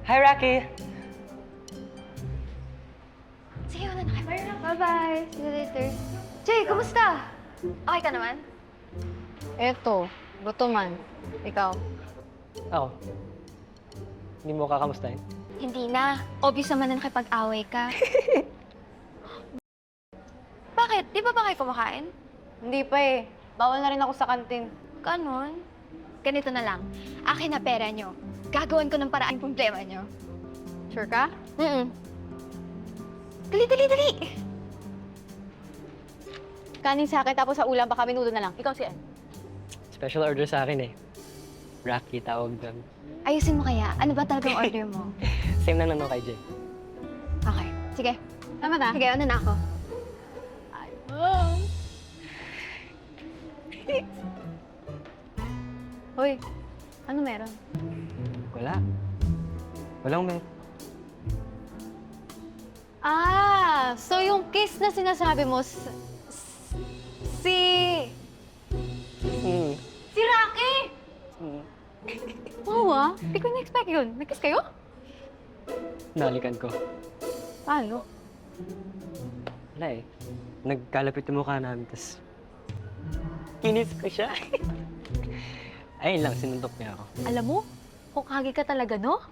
Hi, Rocky! Sige, una na kayo. Bye-bye. See you later. Jay, kumusta? Okay ka naman? Eto, gutuman. Ikaw? Ako. Hindi mo kakamustahin? Hindi na. Obvious naman na nakipag-away ka. Bakit? Di ba ba kayo kumakain? Hindi pa eh. Bawal na rin ako sa kantin. Ganon. Ganito na lang. Akin na pera nyo. Gagawan ko ng paraan problema nyo. Sure ka? Dali, dali, dali! Kanin sa akin, tapos sa ulam, baka minuto na lang. Ikaw si Ann. Special order sa akin eh. Rocky tawag doon. Ayusin mo kaya. Ano ba talagang order mo? Same lang naman kay Jay. Okay. Sige. Tama na. Sige, una na ako. Hoy, ano meron? Wala. Walang may... Ah, so yung kiss na sinasabi mo, si... Hmm. Si Rocky! Hmm. Wow ah, hindi ko na-expect yun. Nag-kiss kayo? Nalikan ko. Paano? Wala eh. Nagkalapit yung mukha namin, tas... Kinis ko siya. Ayun lang, sinuntok niya ako. Alam mo, hukagi ka talaga, no?